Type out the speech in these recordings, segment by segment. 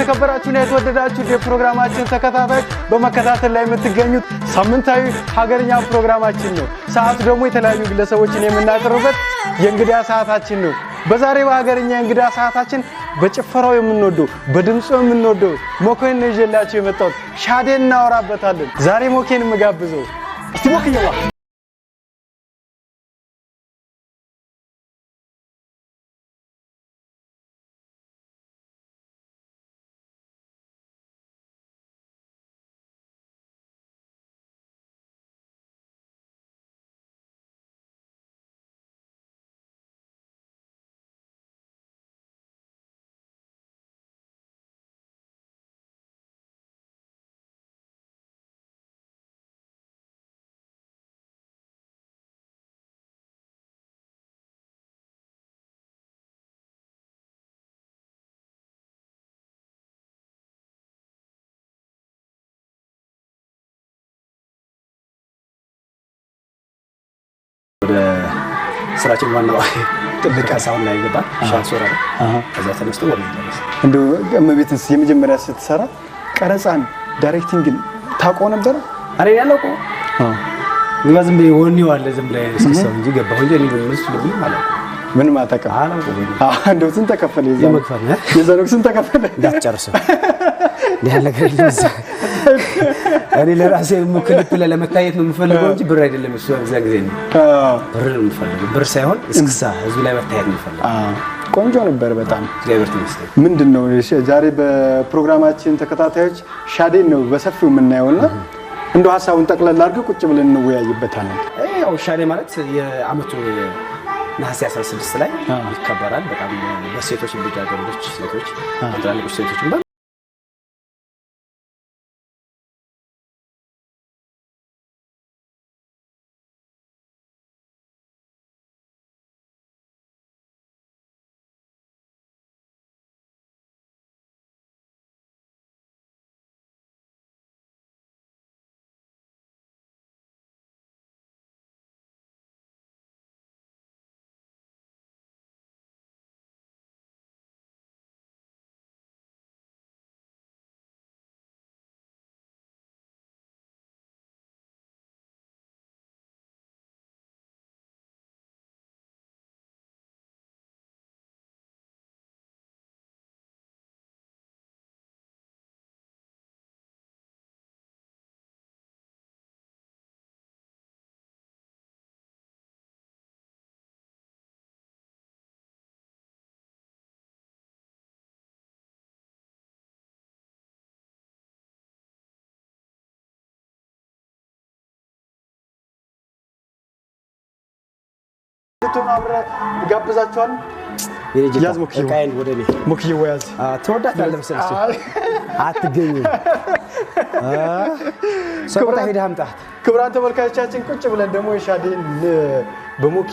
የተከበራችሁና የተወደዳችሁ የፕሮግራማችን ተከታታዮች በመከታተል ላይ የምትገኙት ሳምንታዊ ሀገርኛ ፕሮግራማችን ነው። ሰዓቱ ደግሞ የተለያዩ ግለሰቦችን የምናቀርብበት የእንግዳ ሰዓታችን ነው። በዛሬው ሀገርኛ እንግዳ ሰዓታችን በጭፈራው የምንወደው በድምጹ የምንወደው ሞኬን ነው ይዤላችሁ የመጣሁት። ሻዴን እናወራበታለን። ዛሬ ሞኬን የምጋብዘው እስቲ ሞኬላ ስራችን ዋናው ትልቅ አሳውን ላይ ገባ ሻንሶራ ከዛ ተነስቶ ወደ እንደው እመቤትስ የመጀመሪያ ስትሰራ ቀረጻን ዳይሬክቲንግን ታውቀው ነበር? አሬ ያለውቆ ዝም ብዬ ወኔው አለ ዝም ብዬ ስሰው እንጂ ገባሁ እንጂ እኔ ምንስ ልብኝ ማለት ምን ማተቀ እንደው ስንት ተከፈለ የዘነው ስንት ተከፈለ እንዳትጨርሰው ያለ ገለጽ እኔ ለራሴ ክሊፕ ለመታየት ነው የምፈልገው እንጂ ብር አይደለም እሱ እዛ ጊዜ ነው ብር ነው የምፈልገው ብር ሳይሆን እስክሳ ህዝብ ላይ መታየት ነው የምፈልገው ቆንጆ ነበር በጣም እግዚአብሔር ይመስገን ምንድነው ዛሬ በፕሮግራማችን ተከታታዮች ሻዴን ነው በሰፊው የምናየውና እንደው ሐሳቡን ጠቅለል አድርገው ቁጭ ብለን እንወያይበታለን ያው ሻዴ ማለት የአመቱ ነሐሴ 16 ላይ ይከበራል በጣም በሴቶች ልጃገረዶች ሴቶች ትላልቅ ሴቶች ተናብረ ጋብዛቸዋል ያዝ ሞክዬ ካይን ወደ እኔ ሞክዬ ወያዝ ተወዳታለህ መሰለሽ አትገኝም ሰቆጣ ሄደህ አምጣት ክብራን ተመልካቾቻችን ቁጭ ብለን ደግሞ የሻዴን በሞኬ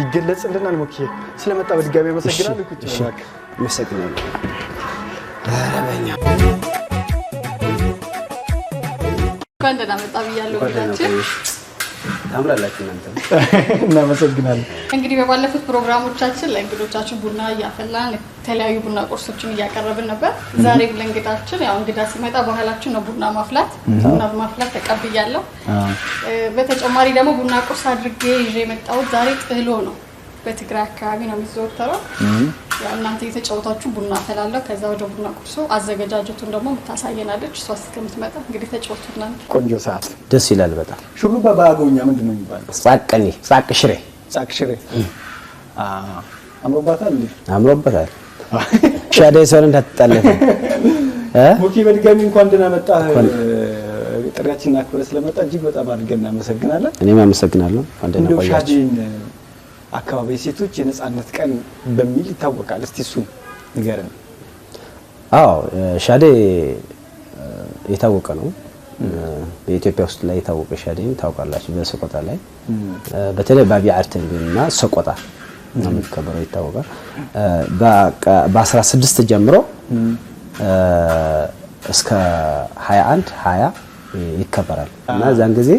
ይገለጽልናል ሞኬ ስለመጣ በድጋሚ አመሰግናለሁ ቁጭ ብለን መሰግናለሁ አረበኛ ካንደና መጣ ብያለሁ ወዳችን ታምራላችሁ እናንተ እናመሰግናለን እንግዲህ በባለፉት ፕሮግራሞቻችን ለእንግዶቻችን ቡና እያፈላን የተለያዩ ቡና ቁርሶችን እያቀረብን ነበር ዛሬ ለእንግዳችን ያው እንግዳ ሲመጣ ባህላችን ነው ቡና ማፍላት ተቀብያለሁ በተጨማሪ ደግሞ ቡና ቁርስ አድርጌ ይዤ መጣው ዛሬ ጥህሎ ነው በትግራይ አካባቢ ነው የሚዘወተረው ያው እናንተ የተጫወታችሁ ቡና አፈላለው ከዛ ወደ ቡና ቁርሱ አዘገጃጀቱን ደግሞ ምታሳየናለች እሷ እስከምትመጣ እንግዲህ ተጫወቱና ቆንጆ ሰዓት ደስ ይላል በጣም ሹሩባ ባጎኛ ምንድነው የሚባለው ጻቅሽሬ አምሮባታል ሻዴ ሰውን እንዳትጣለፍ ሞኬ በድጋሚ እንኳን ደህና መጣ ጥሪያችንን አክብረህ ስለመጣ እጅግ በጣም አድርገን እናመሰግናለን እኔም አመሰግናለሁ አንደና ቆያችሁ አካባቢ ሴቶች የነጻነት ቀን በሚል ይታወቃል እስቲ እሱ ንገረን አዎ ሻዴ የታወቀ ነው በኢትዮጵያ ውስጥ ላይ የታወቀ ሻዴን ታውቃላችሁ በሰቆጣ ላይ በተለይ በአቢዓርተኝና ሰቆጣ ነው የሚከበረው ይታወቃል በ16 ጀምሮ እስከ 21 20 ይከበራል እና ዛን ጊዜ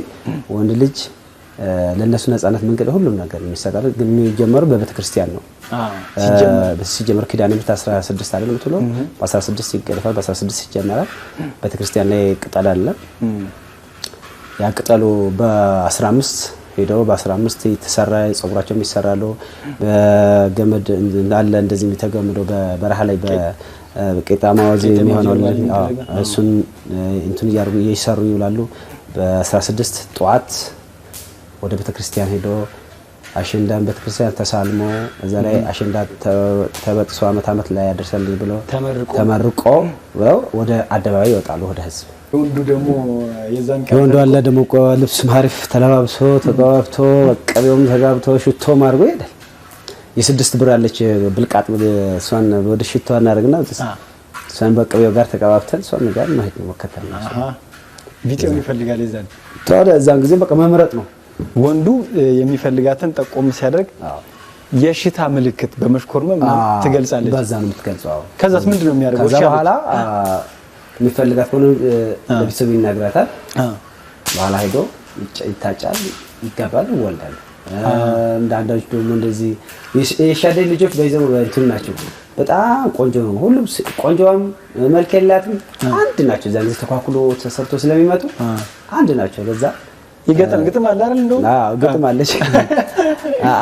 ወንድ ልጅ ለነሱ ነፃነት መንገድ ሁሉም ነገር የሚሰጣው ግን የሚጀምረው በቤተክርስቲያን ነው። ሲጀምር ኪዳነ ምሕረት 16 አይደለም ተብሎ በ16 ይገለፋል። በ16 ይጀምራል። ቤተክርስቲያን ላይ ቅጠል አለ። ያ ቅጠሉ በ15 ሄደው በ15 የተሰራ ጸጉራቸው የሚሰራሉ በገመድ እንዳለ እንደዚህ የሚተገመደው በበረሃ ላይ በቄጣማ ወዜ የሚሆነው እሱን እንትን እየሰሩ ይውላሉ። በ16 ጠዋት ወደ ቤተክርስቲያን ሄዶ አሸንዳን ቤተክርስቲያን ተሳልሞ እዛ ላይ አሸንዳ ተበጥሶ አመት ላይ ያደርሰልኝ ብሎ ተመርቆ ወደ አደባባይ ይወጣሉ ወደ ህዝብ። ወንዱ ደግሞ የዛን ወንዱ አለ ደግሞ ልብስ ማሪፍ ተለባብሶ ተቀባብቶ ቀበውም ተጋብቶ ሽቶ ማርጎ ይሄዳል። የ6 ብር አለች ብልቃጥ እሷን ወደ ሽቶ እናደርግና እሷን በቀበው ጋር ተቀባብተን እሷን ጋር ማሄድ ነው መከተል ነው። ቪዲዮ ይፈልጋል የዛን ታዲያ እዛን ጊዜ በቃ መምረጥ ነው። ወንዱ የሚፈልጋትን ጠቆም ሲያደርግ የሽታ ምልክት በመሽኮርመም ትገልጻለች። በዛ ነው የምትገልጸው። ከዛስ ምንድነው የሚያደርገው? ከዛ በኋላ የሚፈልጋት ሆኖ ለቤተሰብ ይናገራታል። በኋላ ሄዶ ይታጫል፣ ይጋባል፣ ይወልዳል። አንዳንዶች ደግሞ እንደዚህ የሻደይ ልጆች በይዘው እንትን ናቸው። በጣም ቆንጆ ነው። ሁሉም ቆንጆም መልክ የላትም አንድ ናቸው። እዛ ጊዜ ተኳኩሎ ተሰርቶ ስለሚመጡ አንድ ናቸው። በዛ ይገጠም ግጥም አለ አይደል? እንደው ግጥም አለች።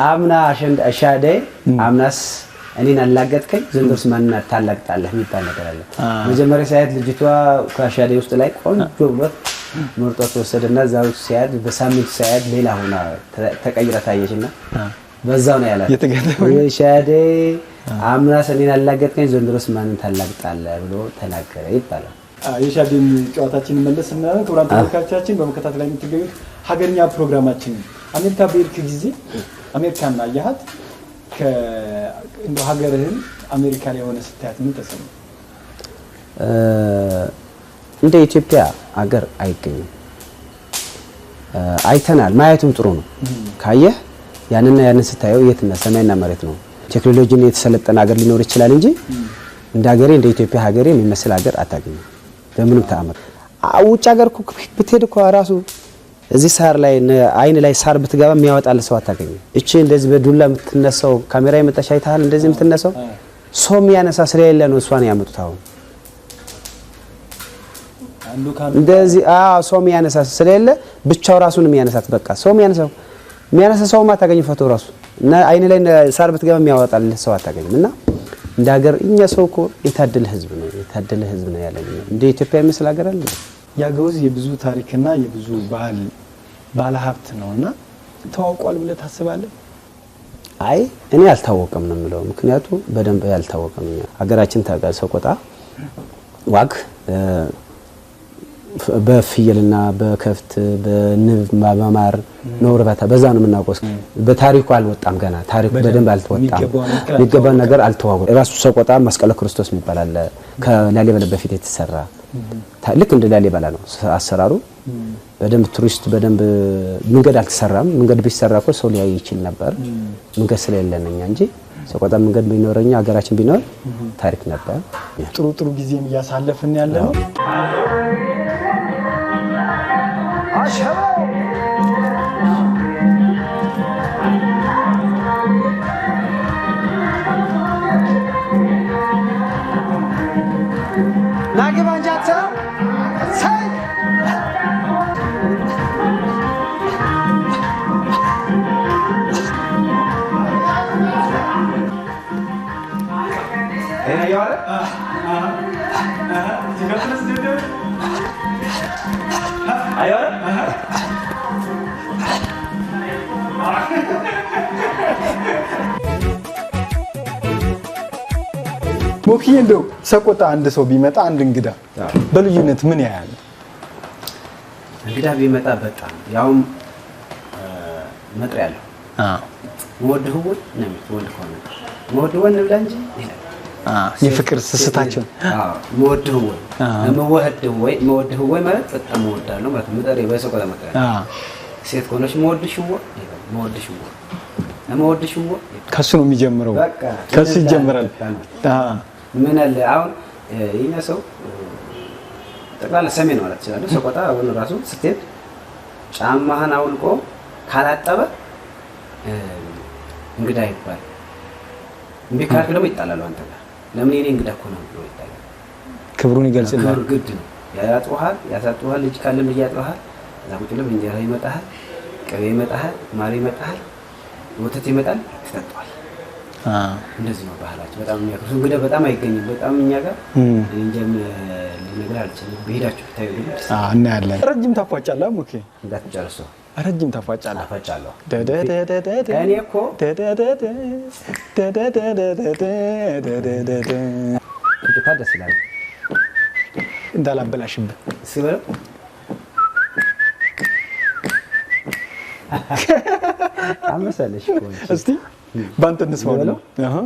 አምና ሻደይ አምናስ እኔን አላገጥከኝ ዘንድሮስ ማን ታላቅጣለህ የሚባል ነገር አለ። መጀመሪያ ሳይት ልጅቷ ከሻደይ ውስጥ ላይ ቆንጆ ብሎት ምርጦ ተወሰደና ዛው ሲያድ በሳምንት ሳይድ ሌላ ሆና ተቀይራ ታየችና በዛው ነው ያላት ሻደይ አምናስ እኔን አላገጥከኝ ዘንድሮስ ማን ታላቅጣለህ ብሎ ተናገረ ይባላል። የሻደይ ጨዋታችን መለስና ክቡራን ተመልካቾቻችን በመከታተል ላይ የምትገኙት ሀገርኛ ፕሮግራማችን አሜሪካ በሄድክ ጊዜ አሜሪካን አያሃት እንደው ሀገርህን አሜሪካ ላይ ሆነ ስታያት ምን ተሰማ? እንደ ኢትዮጵያ ሀገር አይገኝም። አይተናል። ማየቱም ጥሩ ነው። ካየህ ያንን ስታየው የትና ሰማይና መሬት ነው። ቴክኖሎጂን የተሰለጠነ ሀገር ሊኖር ይችላል እንጂ እንደ ሀገሬ እንደ ኢትዮጵያ ሀገሬ የሚመስል ሀገር አታገኝም በምንም ተአምር። ውጭ ሀገር ብትሄድ እኮ ራሱ እዚህ ሳር ላይ አይን ላይ ሳር ብትገባ የሚያወጣል ሰው አታገኝም። እቺ እንደዚህ በዱላ የምትነሳው ካሜራ የመጣሽ አይተሃል? እንደዚህ የምትነሳው ሰው የሚያነሳ ስለሌለ ነው እሷን ያመጡት። አሁን እንደዚህ ሰው የሚያነሳ ስለሌለ ብቻው ራሱን የሚያነሳት በቃ ሰው የሚያነሳ ሰው ማታገኝ ፎቶ ራሱ እና አይን ላይ ሳር ብትገባ የሚያወጣል ሰው አታገኝም። እና እንደ ሀገር እኛ ሰው እኮ የታደለ ህዝብ ነው ያለን። እንደ ኢትዮጵያ የሚመስል ሀገር አለ? ያገውዝ የብዙ ታሪክና የብዙ ባህል ሀብት ነውና ተዋውቋል ብለህ ታስባለህ? አይ እኔ አልታወቀም ነው የምለው። ምክንያቱም በደንብ ያልታወቀም ሀገራችን ሰቆጣ ዋግ በፍየልና በከፍት በንብ በማር ነው እርባታ በዛ ነው የምናውቀው። በታሪኩ አልወጣም ገና ታሪኩ በደንብ አልተወጣም። የሚገባው ነገር አልተዋወቀም። ራሱ ሰቆጣ መስቀለ ክርስቶስ የሚባል ከላሊበላ በፊት የተሰራ ልክ እንደ ላሊበላ ነው አሰራሩ። በደንብ ቱሪስት በደንብ መንገድ አልተሰራም። መንገድ ቢሰራ እኮ ሰው ሊያይ ይችል ነበር። መንገድ ስለሌለን እኛ እንጂ ሰቆጣ መንገድ ቢኖርኛ ሀገራችን ቢኖር ታሪክ ነበር። ጥሩ ጊዜም እያሳለፍን ያለ ነው። ሞክዬ እንደው ሰቆጣ አንድ ሰው ቢመጣ አንድ እንግዳ በልዩነት ምን ያያል? እንግዳ ቢመጣ በጣም ያውም መጥሪያ ያለው ወድሁ ነው ወልኮነ ወድሁ ነው እንጂ የፍቅር ስስታቸው ወድሁ ወይ ማለት በጣም ወዳለው ማለት መጥሪያ በሰቆጣ መጥሪያ ሴት ኮነሽ ወድሽው ከሱ ነው የሚጀምረው። ከሱ ይጀምራል። ምን አለ አሁን የኛ ሰው ጠቅላላ ሰሜን ማለት ይችላል። ሰቆጣ አሁን ራሱ ስትሄድ ጫማህን አውልቆ ካላጠበ እንግዳ ይባል እንዴ ካልክ ደግሞ ይጣላሉ አንተ ጋር ለምን እኔ እንግዳ እኮ ነው ብሎ ይጣላል ክብሩን ይገልጽልሃል ግድ ነው ያያጥዋል ያሳጥዋል ልጅ ካለ ልጅ ያጥዋል እዛ ቁጭ ብለህ እንጀራ ይመጣሃል ቅቤ ይመጣሃል ማር ይመጣሃል ወተት ይመጣል ትጠጣዋል እንደዚህ ነው ባህላችን በጣም የሚያከብሩ እንግዳ በጣም አይገኝም በጣም እኛ ጋር እንጀም ልነግር አልችልም በሄዳችሁ ታዩ እና ያለ ረጅም ታፏጫለህ ኦኬ እንዳትጨርሰው ረጅም ታፏጫለህ አፋጫለሁ እኔ እኮ ደስ ይላል እንዳላበላሽብህ ሲበለው አመሰለሽ እስቲ ባንተ እንስማው ነው አሃ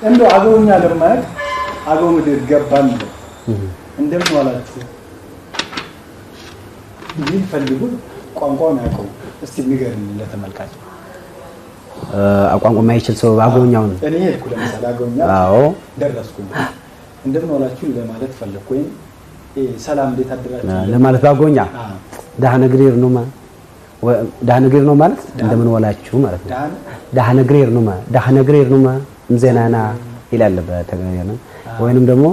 እንዶ አገውኛ ለማለት አገው ምድር ገባን እንደምን ዋላችሁ ይፈልጉ ቋንቋውን ያውቀው እስቲ ንገረን ለተመልካች ቋንቋ ማይችል ሰው አገውኛውን እኔ ሄድኩ ለምሳሌ አገውኛ አዎ ደረስኩ እንደምን ዋላችሁ ለማለት ፈለኩኝ ሰላም እንዴት አደራችሁ ለማለት አገውኛ ዳህነግሪር ነው ማለት እንደምን ዋላችሁ ማለት ነው ዳህነግሪር ነው እንዘናና ይላል በተገኘና ወይንም ደግሞ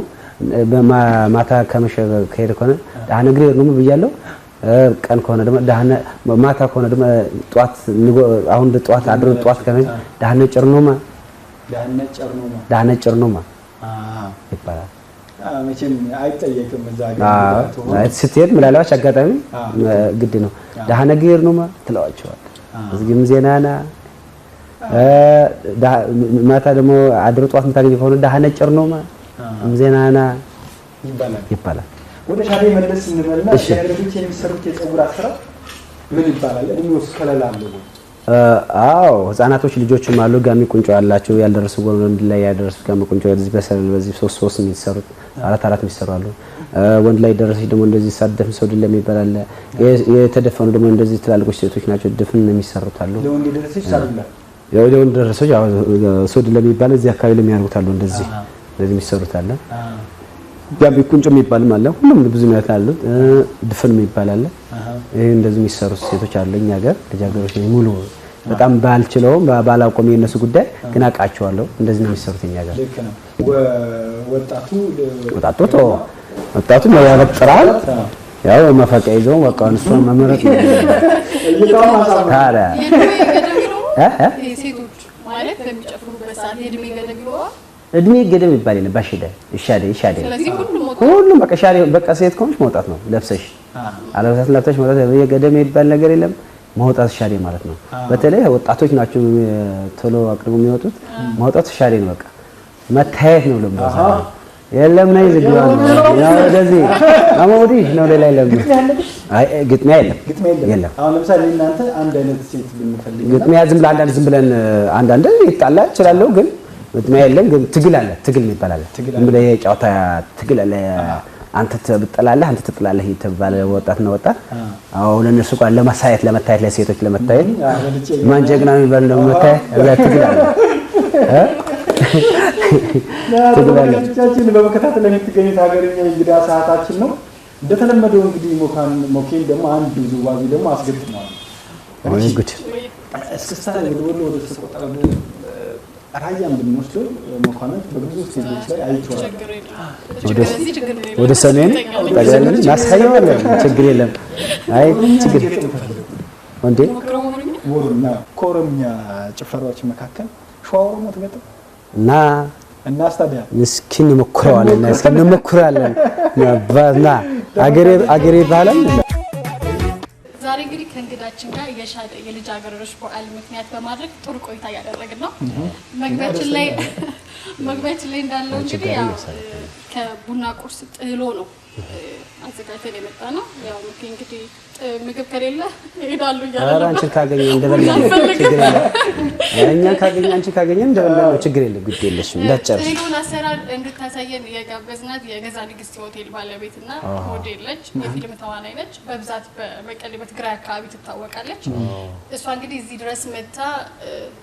ማታ ከመሸ ከሄደ ከሆነ ዳህነግሪር ነው ብያለሁ ቀን ከሆነ ደግሞ ማታ ከሆነ ደግሞ ጧት አሁን ጧት አድሮ ጧት ከሆነ ዳህነ ጨርኖማ ይባላል መቼም አይጠየቅም እዛ ጋር ስትሄድ ምናልባት አጋጣሚ ግድ ነው ዳህነግሪር ነው ትለዋቸዋል እዚህም ዜናና ማታ ደግሞ አድሮ ጧት የምታገኝ ከሆነ ዳህነ ጨርኖማ ዜናና ይባላል ወደ ሻዴ መለስ እንበልና ያረዱት የሚሰሩት የፀጉር አሰራር ምን ይባላል እድሜውስ ከለላለው አዎ ህፃናቶች ልጆችም አሉ ጋሚ ቁንጮ ያላቸው ያልደረሱ ወንድ ላይ ያደረሱ ጋሚ ቁንጮ እዚህ በሰል በዚህ 3 የሚሰሩት 4 የሚሰሩ አሉ ወንድ ላይ ደረሰች ደግሞ እንደዚህ ሳደፍ ሰው ድል የሚባል የተደፈኑ ደግሞ እንደዚህ ትላልቆች ሴቶች ናቸው ድፍን የሚሰሩት አሉ ለወንድ ደረሰች ሳሉላ ለወንድ ደረሰች ሰው ድል የሚባል እዚህ አካባቢ ለሚያርጉት አሉ እንደዚህ የሚሰሩት አለ ጋቢ ቁንጮ የሚባል ማለት ሁሉም ብዙ ነው ያለው ድፍን የሚባል አለ ይሄ እንደዚህ የሚሰሩ ሴቶች አሉ እኛ ጋር ልጃገሮች ሙሉ በጣም ባልችለውም ባላቆም የነሱ ጉዳይ ግን አቃቸዋለሁ እንደዚህ ነው የሚሰሩት እኛ ጋር ልክ ነው ወጣቱ ነው ያበጥራል ያው መፈቂያ ይዘው በቃ እሱ መመረጥ ታዲያ ሴቶች ማለት በሚጨፍሩበት ሰዓት የእድሜ ገደብ ይኖራል እድሜ ገደብ ይባል የለም ባሽደ ይሻደ ሁሉም በቃ ሻሪ በቃ ሴት ከሆነች መውጣት ነው ለብሰሽ አለበሳት ለብሰሽ መውጣት የገደብ ይባል ነገር የለም መውጣት ሻሪ ማለት ነው በተለይ ወጣቶች ናቸው ቶሎ አቅርቡ የሚወጡት መውጣት ሻሪ ነው በቃ መታየት ነው ለምሳሌ የለም ነው ይዝጋው ያው እንደዚህ አሞዲ ነው ላይ አይ ግጥሚያ የለም አሁን ለምሳሌ እናንተ አንድ አይነት ሴት ብንፈልግ ግጥሚያ ዝም ብለን አንዳንድ ይጣላ ይችላል ግን ግጥሚያ የለም ግን ትግል ይባላል እንግዲህ የጫውታ ትግል አለ አንተ ትጥላለህ አንተ ትጥላለህ ይተባለ ወጣት ነው ወጣት አው ለነሱ ቃል ለመታየት ለሴቶች ለመታየት ማን ጀግና የሚባል ነው መታየት እዛ ትግል አለ ለቻችን በመከታተል የምትገኙት ሀገርኛ እንግዳ ሰዓታችን ነው እንደተለመደው እንግዲህ ሞኬን ደግሞ አንድ ዝዋዚ ደግሞ አስገጥሟል ወይ ጉድ እስከሳ ወደ ሰቆጣ ራያን ብንወስደው መኳንንት በብዙ ስቴጆች ላይ አይተዋል። ወደ ሰሜን ጠቅላላ ማሳየዋለን። ችግር የለም። አይ ችግር ወንዴ ወሩና ከኦሮምኛ ጭፈራዎች መካከል ሸዋሮሞ ተገጠም እና ስታዲያ ምስኪን ሞክረዋልና እስኪ ሞክራለን ባና አገሬ ባላል ዛሬ እንግዲህ ከእንግዳችን ጋር የልጃገረዶች በዓል ምክንያት በማድረግ ጥሩ ቆይታ እያደረግን ነው። መግቢያችን ላይ እንዳለው እንግዲህ ያው ከቡና ቁርስ ጥህሎ ነው አዘጋጅተን የመጣ ነው። ያው እንግዲህ ምግብ ከሌለ ይሄዳሉ እያሉ አንቺ ካገኘ እንደበላን ችግር የለም። እኛ ካገኘ አንቺ ካገኘ እንደበላን ችግር የለም። ግድ የለሽም እንዳትጨርሽ። ጥህሎን አሰራር እንድታሳየን የጋበዝናት የገዛ ንግስት ሆቴል ባለቤትና ሞዴል ነች። የፊልም ተዋናይ ነች። በብዛት በመቀሌ በትግራይ አካባቢ ትታወቃለች። እሷ እንግዲህ እዚህ ድረስ መጣ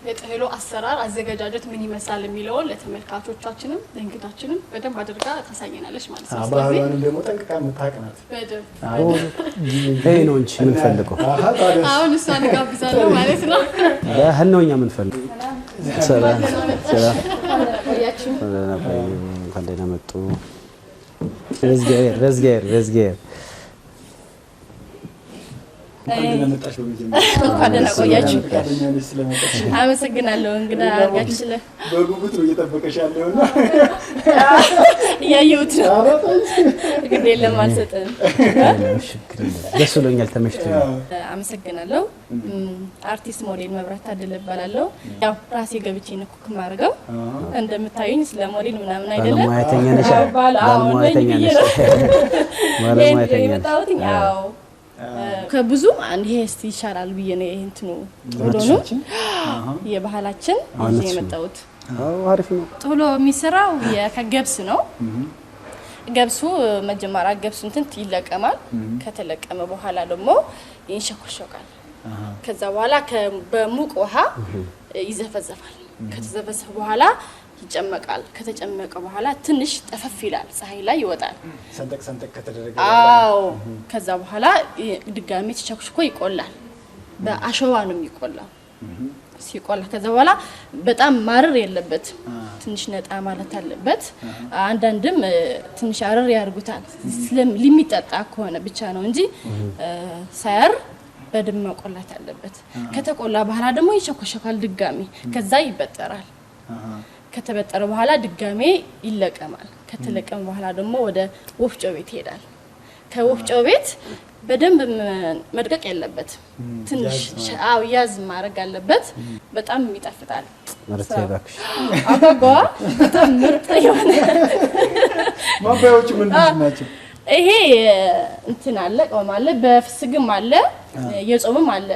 የጥህሎ አሰራር አዘጋጃጀት ምን ይመስላል የሚለውን ለተመልካቾቻችንም ለእንግዳችንም በደንብ አድርጋ ታሳየናለች ማለት ነው። ባህሏን ደግሞ ጠንቅቃ የምታውቅናት በደንብ ነው እንጂ ምን ፈልገው አሁን እሷን ጋብዛለሁ ማለት ነው። ባህል ነው እኛ ምን ፈልገው ሰላም ቆያችሁ ካንደና መጡ ረዝጌር እንኳን ደህና ቆያችሁ። አመሰግናለሁ እንግዳ አድርጋችሁ ስለ በጉጉት ነው እየጠበቀሽ ያለውና ያየሁት ግን የለም አልሰጠም። ደስ ብሎኛል ተመችቶኛል። አመሰግናለሁ። አርቲስት ሞዴል መብራት ታደለ እባላለሁ። ያው ራሴ ገብቼ ነው ኩክ ማድረገው። እንደምታዩኝ ስለ ሞዴል ምናምን አይደለም። ባለሙያተኛ ነሽ። ባለሙያተኛ ነሽ። ያው ከብዙ አንድ ይሄ እስቲ ይሻላል ብዬ ነው እንትኑ ጥሎ ነው የባህላችን እዚህ የመጣሁት። አሪፍ ነው። ጥሎ የሚሰራው ከገብስ ነው። ገብሱ መጀመሪያ ገብሱ እንትን ይለቀማል። ከተለቀመ በኋላ ደግሞ ይንሸኮሸቃል። ከዛ በኋላ በሙቅ ውሃ ይዘፈዘፋል። ከተዘፈዘፈ በኋላ ይጨመቃል። ከተጨመቀ በኋላ ትንሽ ጠፈፍ ይላል፣ ፀሐይ ላይ ይወጣል። ሰንጠቅ ከተደረገ ከዛ በኋላ ድጋሚ ተቸክሽኮ ይቆላል። በአሸዋ ነው የሚቆላው። ሲቆላ ከዛ በኋላ በጣም ማረር የለበትም፣ ትንሽ ነጣ ማለት አለበት። አንዳንድም ትንሽ አረር ያርጉታል ለሚጠጣ ከሆነ ብቻ ነው እንጂ ሳያር በደንብ መቆላት አለበት። ከተቆላ በኋላ ደግሞ ይቸኮሸካል ድጋሚ። ከዛ ይበጠራል። ከተበጠረ በኋላ ድጋሜ ይለቀማል። ከተለቀመ በኋላ ደግሞ ወደ ወፍጮ ቤት ይሄዳል። ከወፍጮ ቤት በደንብ መድቀቅ ያለበት ትንሽ ያዝ ማድረግ አለበት። በጣም ይጣፍጣል። ማለት ያባክሽ አባባ በጣም ምርጥ የሆነ ማባዮቹ ምንድን ናቸው? ይሄ እንትን አለ ቆም አለ በፍስግም አለ የጾምም አለ።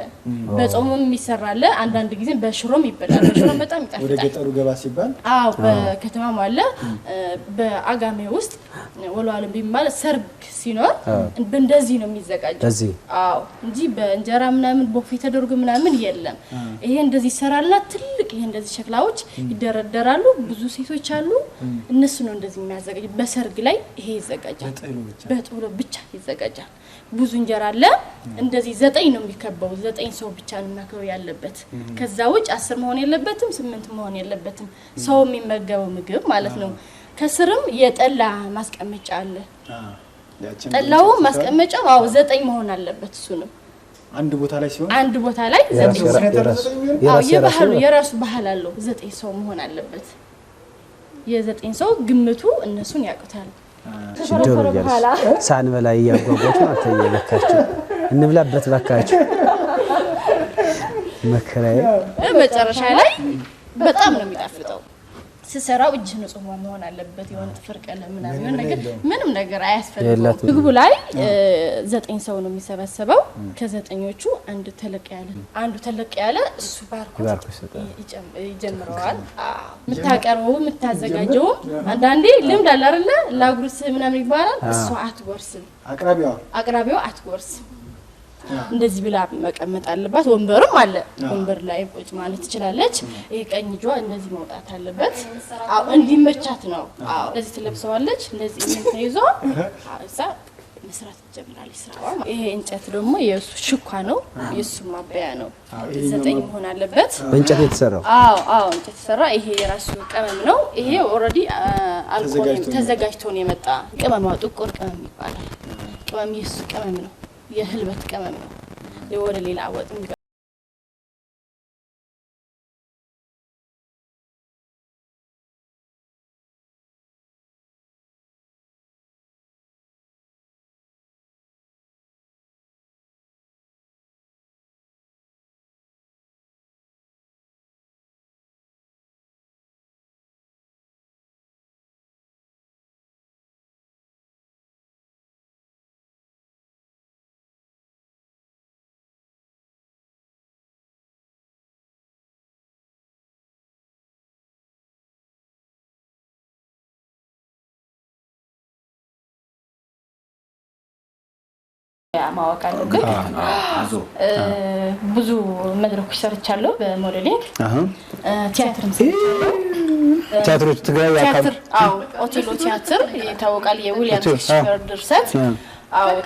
በጾምም ይሰራል። አንዳንድ ጊዜ በሽሮም ይበላል። በሽሮም በጣም ይጣፍጣል። ወደ ገጠሩ ገባ ሲባል በከተማም አለ። በአጋሜ ውስጥ ወለዋለም ቢማል ሰርግ ሲኖር እንደዚህ ነው የሚዘጋጀው። እንጂ በእንጀራ ምናምን ቦፌ ተደርጎ ምናምን የለም። ይሄ እንደዚህ ይሰራልና ትልቅ ይሄ እንደዚህ ሸክላዎች ይደረደራሉ። ብዙ ሴቶች አሉ። እነሱ ነው እንደዚህ የሚያዘጋጁ። በሰርግ ላይ ይሄ ይዘጋጃል። በጥሎ ብቻ ይዘጋጃል። ብዙ እንጀራ አለ። እንደዚህ 9 ነው የሚከበው። 9 ሰው ብቻ ነው ማከው ያለበት። ከዛ ውጭ 10 መሆን የለበትም፣ 8 መሆን የለበትም። ሰው የሚመገበው ምግብ ማለት ነው። ከስርም የጠላ ማስቀመጫ አለ። ጠላው ማስቀመጫው 9 መሆን አለበት። እሱ ነው አንድ ቦታ ላይ ሲሆን አንድ ቦታ ላይ 9 የራሱ ባህል አለው። 9 ሰው መሆን አለበት። የ9 ሰው ግምቱ እነሱን ያውቁታል። ሽዶር በኋላ ሳንበላ ያጓጓች ነው አተየለካችሁ እንብላበት ባካችሁ መከራዬ መጨረሻ ላይ በጣም ነው የሚጣፍጠው። ሲሰራው እጅ ንጹህ መሆን አለበት። የሆነ ጥፍር ቀለም ምንም ነገር አያስፈልግም። ምግቡ ላይ 9 ሰው ነው የሚሰበሰበው። ከ9ኞቹ አንዱ ተለቅ ያለ እሱ ባርኮ ይጀምረዋል። የምታቀርበው የምታዘጋጀው አንዳንዴ ልምድ አለ አይደለ? ላጉርስ ምናምን ይባላል። እሱ አትጎርስም። አቅራቢው አትጎርስም። እንደዚህ ብላ መቀመጥ አለባት። ወንበርም አለ። ወንበር ላይ ቁጭ ማለት ትችላለች። ይሄ ቀኝ እጇ እንደዚህ መውጣት አለበት። እንዲመቻት ነው። እንደዚህ ትለብሰዋለች። እንደዚህ ምን ተይዞ እዛ መስራት ጀምራለች ስራዋ ይሄ እንጨት ደግሞ የሱ ሽኳ ነው የሱ ማበያ ነው 9 መሆን አለበት በእንጨት የተሰራው አዎ እንጨት የተሰራ ይሄ የራሱ ቅመም ነው ይሄ ኦሬዲ አልኮል ተዘጋጅቶ ነው የመጣ ቅመም ጥቁር ቅመም ይባላል ቅመም የሱ ቅመም ነው የህልበት ቅመም ነው ወደ ሌላ ወጥም ማወቅ አለበት ብዙ መድረኮች ሰርቻለሁ በሞዴሊንግ ቲያትርም ቲያትሮች ትግራይ ቲያትር ኦቴሎ ቲያትር የታወቃል የዊሊያም ሼክስፒር ድርሰት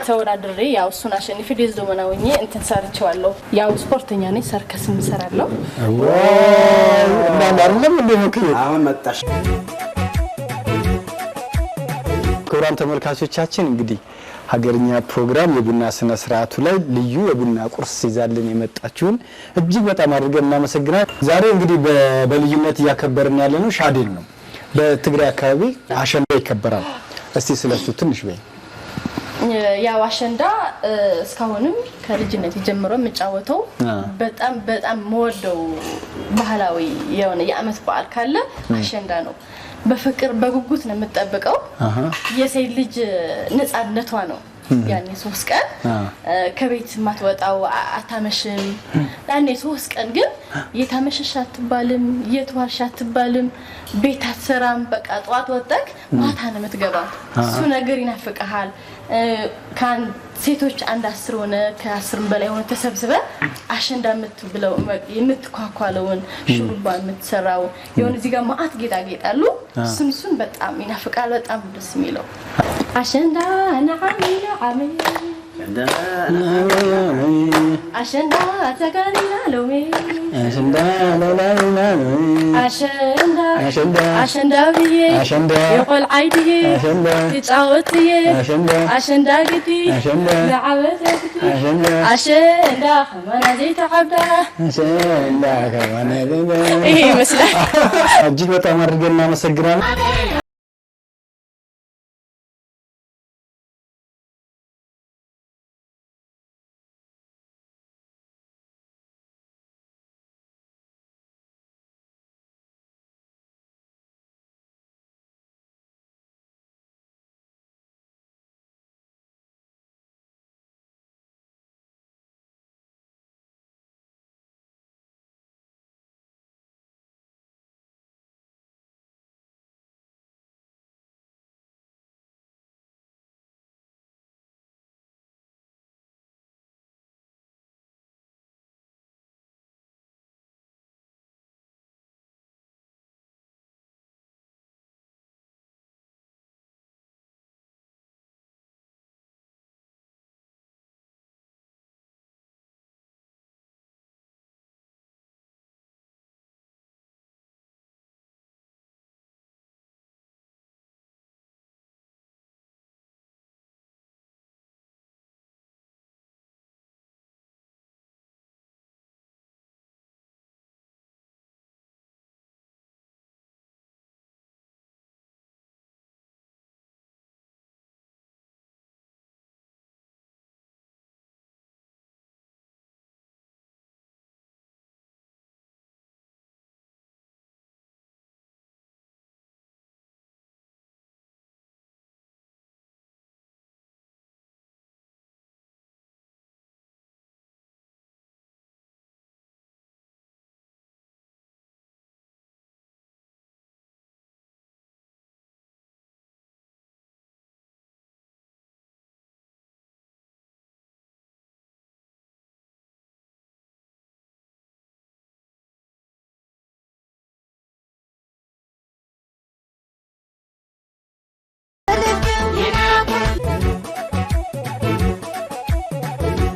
ተወዳድሬ ያው እሱን አሸንፌ ደዝዶመናውኝ እንትን ሰርቻለሁ ያው ስፖርተኛ ነኝ ሰርከስም እሰራለሁ እና አይደለም እንዴ አሁን መጣሽ ክቡራን ተመልካቾቻችን እንግዲህ ሀገርኛ ፕሮግራም የቡና ስነ ስርዓቱ ላይ ልዩ የቡና ቁርስ ይዛልን የመጣችውን እጅግ በጣም አድርገን እናመሰግናለን። ዛሬ እንግዲህ በልዩነት ያከበርን ያለነው ሻዴን ነው። በትግራይ አካባቢ አሸንዳ ይከበራል። እስቲ ስለሱ ትንሽ በይ። ያው አሸንዳ እስካሁንም ከልጅነት ጀምሮ የምጫወተው በጣም መወደው ባህላዊ የሆነ የአመት በዓል ካለ አሸንዳ ነው። በፍቅር በጉጉት ነው የምጠብቀው የሴት ልጅ ነፃነቷ ነው ያኔ 3 ቀን ከቤት ማትወጣው አታመሽም ያኔ 3 ቀን ግን የታመሽሽ አትባልም የትዋልሽ አትባልም ቤት አትሰራም በቃ ጧት ወጣክ ማታ ነው የምትገባው እሱ ነገር ይናፍቀሃል ካን ሴቶች አንድ 10 ሆነ ከ10 በላይ ሆነ ተሰብስበ አሸንዳ የምትብለው የምትኳኳለውን ሹሩባ የምትሰራው የሆነ እዚህ ጋር ማአት ጌጣጌጣሉ እሱን በጣም ይናፍቃል በጣም ደስ የሚለው አሸንዳ ነዓሚና ዓመይ አሸንዳ ተጋሪና ሎሜ አሸንዳ ላላና አሸንዳ ብዬ የቆል አይድዬ ይጫወትዬ አሸንዳ ግዲ ለዓበተት አሸንዳ ከመና ዘይተዓብዳ አሸንዳ ከመና ይሄ ይመስላል እጅግ በጣም አድርገን እናመሰግናለን